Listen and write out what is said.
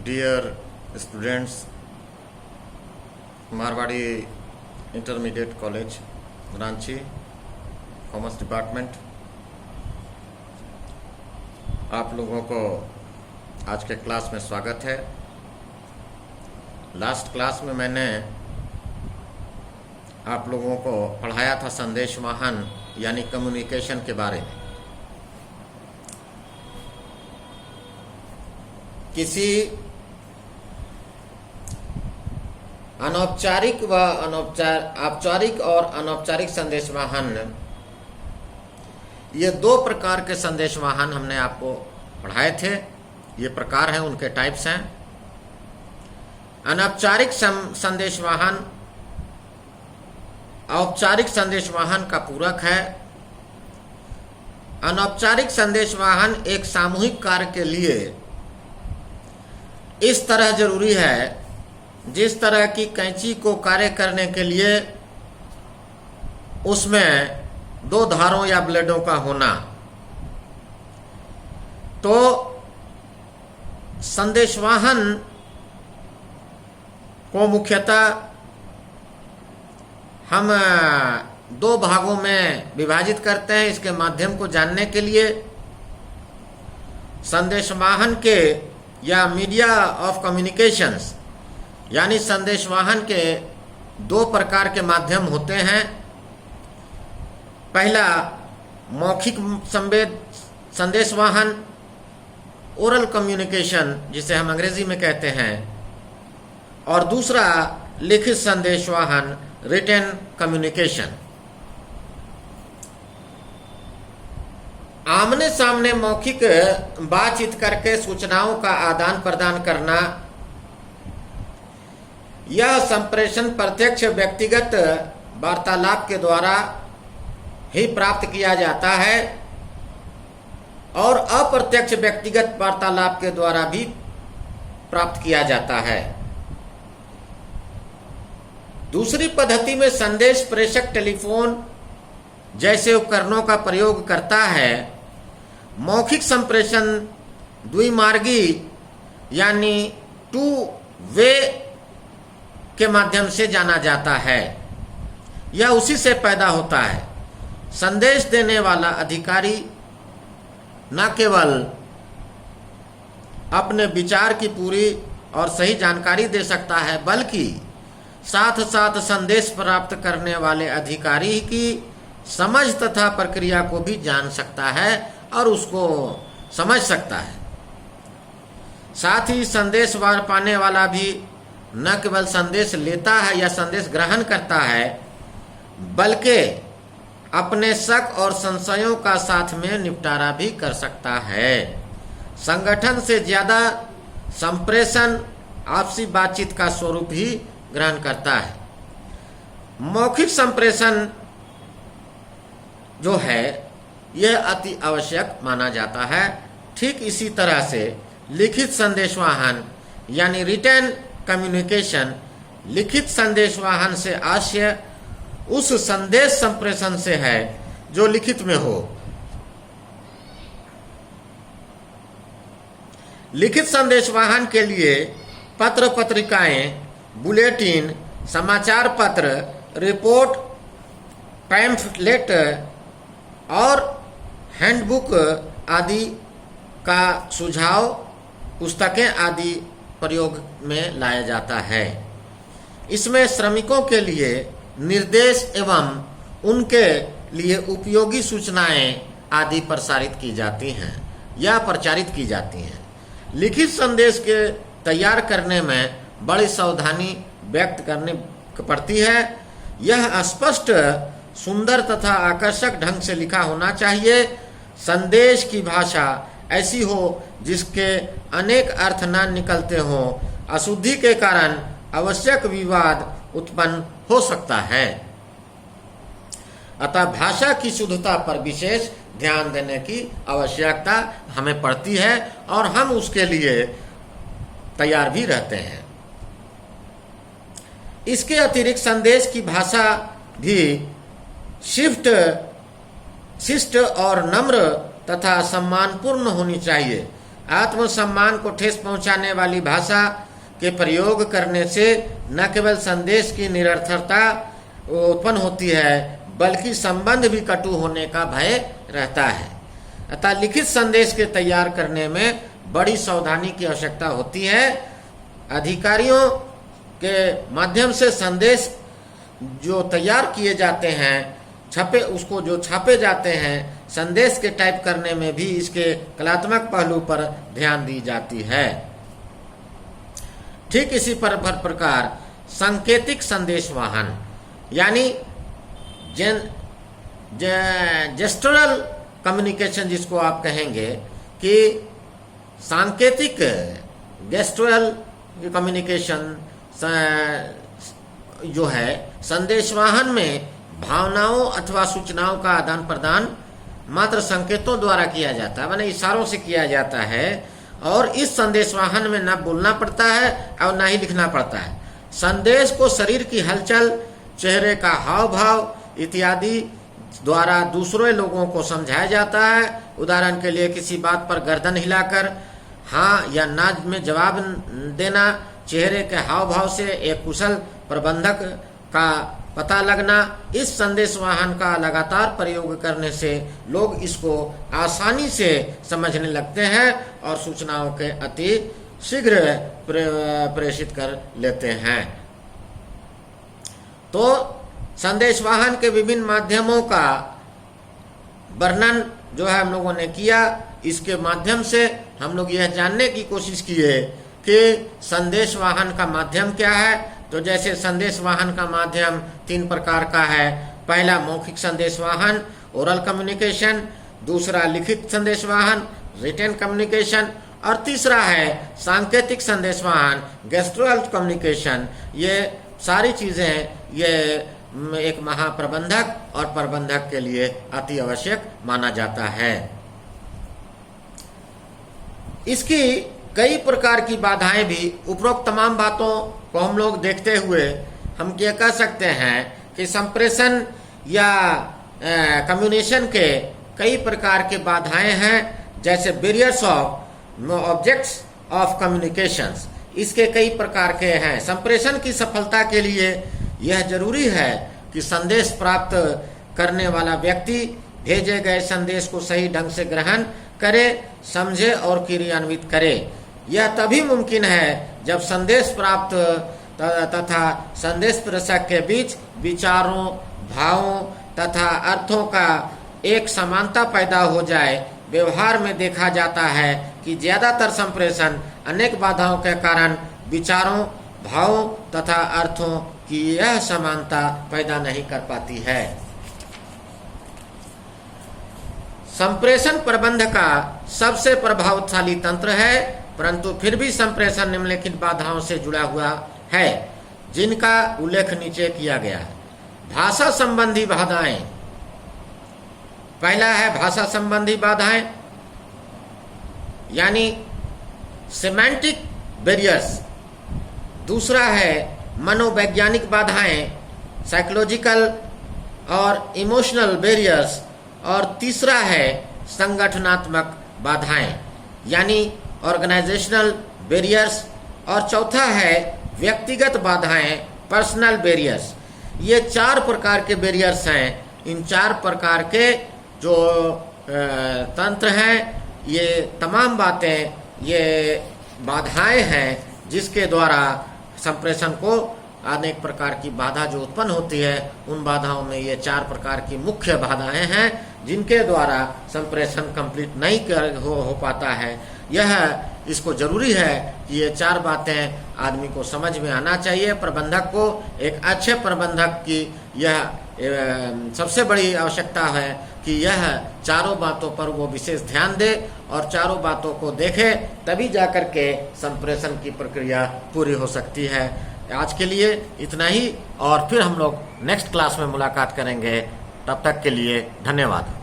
Dear students, Marwari intermediate college Ranchi commerce department, आप लोगों को आज के क्लास में स्वागत है। लास्ट क्लास में मैंने आप लोगों को पढ़ाया था संदेश वाहन यानी कम्युनिकेशन के बारे में। किसी अनौपचारिक व औपचारिक और अनौपचारिक संदेश वाहन, ये दो प्रकार के संदेश वाहन हमने आपको पढ़ाए थे। ये प्रकार हैं, उनके टाइप्स हैं। अनौपचारिक संदेश वाहन औपचारिक संदेश वाहन का पूरक है। अनौपचारिक संदेश वाहन एक सामूहिक कार्य के लिए इस तरह जरूरी है जिस तरह की कैंची को कार्य करने के लिए उसमें दो धारों या ब्लेडों का होना। तो संदेशवाहन को मुख्यतः हम दो भागों में विभाजित करते हैं इसके माध्यम को जानने के लिए। संदेशवाहन के या मीडिया ऑफ कम्युनिकेशंस यानी संदेशवाहन के दो प्रकार के माध्यम होते हैं। पहला मौखिक संदेशवाहन, ओरल कम्युनिकेशन जिसे हम अंग्रेजी में कहते हैं, और दूसरा लिखित संदेशवाहन, रिटन कम्युनिकेशन। आमने सामने मौखिक बातचीत करके सूचनाओं का आदान प्रदान करना, यह संप्रेषण प्रत्यक्ष व्यक्तिगत वार्तालाप के द्वारा ही प्राप्त किया जाता है और अप्रत्यक्ष व्यक्तिगत वार्तालाप के द्वारा भी प्राप्त किया जाता है। दूसरी पद्धति में संदेश प्रेषक टेलीफोन जैसे उपकरणों का प्रयोग करता है। मौखिक संप्रेषण द्विमार्गी यानी टू वे के माध्यम से जाना जाता है। यह उसी से पैदा होता है। संदेश देने वाला अधिकारी न केवल अपने विचार की पूरी और सही जानकारी दे सकता है बल्कि साथ साथ संदेश प्राप्त करने वाले अधिकारी की समझ तथा प्रक्रिया को भी जान सकता है और उसको समझ सकता है। साथ ही संदेश पाने वाला भी न केवल संदेश लेता है या संदेश ग्रहण करता है बल्कि अपने शक और संशयों का साथ में निपटारा भी कर सकता है। संगठन से ज्यादा संप्रेषण आपसी बातचीत का स्वरूप ही ग्रहण करता है। मौखिक संप्रेषण जो है यह अति आवश्यक माना जाता है। ठीक इसी तरह से लिखित संदेशवाहन यानी रिटन कम्युनिकेशन, लिखित संदेशवाहन से आशय उस संदेश संप्रेषण से है जो लिखित में हो। लिखित संदेशवाहन के लिए पत्र पत्रिकाएं, बुलेटिन, समाचार पत्र, रिपोर्ट, पैम्फलेट और हैंडबुक आदि का सुझाव, पुस्तकें आदि प्रयोग में लाया जाता है। इसमें श्रमिकों के लिए निर्देश एवं उनके लिए उपयोगी सूचनाएं आदि प्रसारित की जाती हैं या प्रचारित की जाती हैं। लिखित संदेश के तैयार करने में बड़ी सावधानी व्यक्त करनी पड़ती है। यह स्पष्ट, सुंदर तथा आकर्षक ढंग से लिखा होना चाहिए। संदेश की भाषा ऐसी हो जिसके अनेक अर्थ न निकलते हों। अशुद्धि के कारण आवश्यक विवाद उत्पन्न हो सकता है। अतः भाषा की शुद्धता पर विशेष ध्यान देने की आवश्यकता हमें पड़ती है और हम उसके लिए तैयार भी रहते हैं। इसके अतिरिक्त संदेश की भाषा भी शिष्ट और नम्र तथा सम्मानपूर्ण होनी चाहिए। आत्मसम्मान को ठेस पहुंचाने वाली भाषा के प्रयोग करने से न केवल संदेश की निरर्थकता उत्पन्न होती है बल्कि संबंध भी कटु होने का भय रहता है। अतः लिखित संदेश के तैयार करने में बड़ी सावधानी की आवश्यकता होती है। अधिकारियों के माध्यम से संदेश जो तैयार किए जाते हैं जो छापे जाते हैं, संदेश के टाइप करने में भी इसके कलात्मक पहलू पर ध्यान दी जाती है। ठीक इसी प्रकार सांकेतिक संदेश वाहन यानी जेस्टरल कम्युनिकेशन जिसको आप कहेंगे कि सांकेतिक गेस्टुरल कम्युनिकेशन जो है संदेशवाहन में भावनाओं अथवा सूचनाओं का आदान प्रदान मात्र संकेतों द्वारा किया जाता है, माने इशारों से किया जाता है और इस संदेशवाहन में न बोलना पड़ता है और न ही लिखना पड़ता है। संदेश को शरीर की हलचल, चेहरे का हाव भाव इत्यादि द्वारा दूसरे लोगों को समझाया जाता है। उदाहरण के लिए किसी बात पर गर्दन हिलाकर हाँ या ना में जवाब देना, चेहरे के हाव भाव से एक कुशल प्रबंधक का पता लगना। इस संदेशवाहन का लगातार प्रयोग करने से लोग इसको आसानी से समझने लगते हैं और सूचनाओं के अति शीघ्र प्रेषित कर लेते हैं। तो संदेशवाहन के विभिन्न माध्यमों का वर्णन जो है हम लोगों ने किया। इसके माध्यम से हम लोग यह जानने की कोशिश किए कि संदेशवाहन का माध्यम क्या है। तो जैसे संदेशवाहन का माध्यम 3 प्रकार का है। पहला मौखिक संदेशवाहन ओरल कम्युनिकेशन, दूसरा लिखित संदेशवाहन रिटन कम्युनिकेशन और तीसरा है सांकेतिक संदेशवाहन गेस्टुरल कम्युनिकेशन। ये सारी चीजें ये एक महाप्रबंधक और प्रबंधक के लिए अति आवश्यक माना जाता है। इसकी कई प्रकार की बाधाएं भी, उपरोक्त तमाम बातों को हम लोग देखते हुए हम ये कह सकते हैं कि संप्रेषण या कम्युनिकेशन के कई प्रकार के बाधाएं हैं। जैसे barriers of objects of communications, इसके कई प्रकार के हैं। संप्रेषण की सफलता के लिए यह जरूरी है कि संदेश प्राप्त करने वाला व्यक्ति भेजे गए संदेश को सही ढंग से ग्रहण करे, समझे और क्रियान्वित करे। यह तभी मुमकिन है जब संदेश प्राप्त तथा संदेश प्रेषक के बीच विचारों, भावों तथा अर्थों का एक समानता पैदा हो जाए। व्यवहार में देखा जाता है कि ज्यादातर संप्रेषण अनेक बाधाओं के कारण विचारों, भावों तथा अर्थों की यह समानता पैदा नहीं कर पाती है। संप्रेषण प्रबंध का सबसे प्रभावशाली तंत्र है, परंतु फिर भी संप्रेषण निम्नलिखित बाधाओं से जुड़ा हुआ है जिनका उल्लेख नीचे किया गया है। भाषा संबंधी बाधाएं। पहला है भाषा संबंधी बाधाएं यानी सेमेंटिक बैरियर्स। दूसरा है मनोवैज्ञानिक बाधाएं, साइकोलॉजिकल और इमोशनल बैरियर्स। और तीसरा है संगठनात्मक बाधाएं यानी ऑर्गेनाइजेशनल बैरियर्स। और चौथा है व्यक्तिगत बाधाएं, पर्सनल बैरियर्स। ये 4 प्रकार के बैरियर्स हैं। इन 4 प्रकार के जो तंत्र हैं, ये तमाम बातें, ये बाधाएं हैं जिसके द्वारा संप्रेषण को अनेक प्रकार की बाधा जो उत्पन्न होती है, उन बाधाओं में ये 4 प्रकार की मुख्य बाधाएं हैं जिनके द्वारा संप्रेषण कंप्लीट नहीं हो पाता है। यह इसको जरूरी है कि ये 4 बातें आदमी को समझ में आना चाहिए। प्रबंधक को एक अच्छे प्रबंधक की यह सबसे बड़ी आवश्यकता है कि यह 4 बातों पर वो विशेष ध्यान दे और 4 बातों को देखे, तभी जाकर के संप्रेषण की प्रक्रिया पूरी हो सकती है। आज के लिए इतना ही और फिर हम लोग नेक्स्ट क्लास में मुलाकात करेंगे। तब तक के लिए धन्यवाद।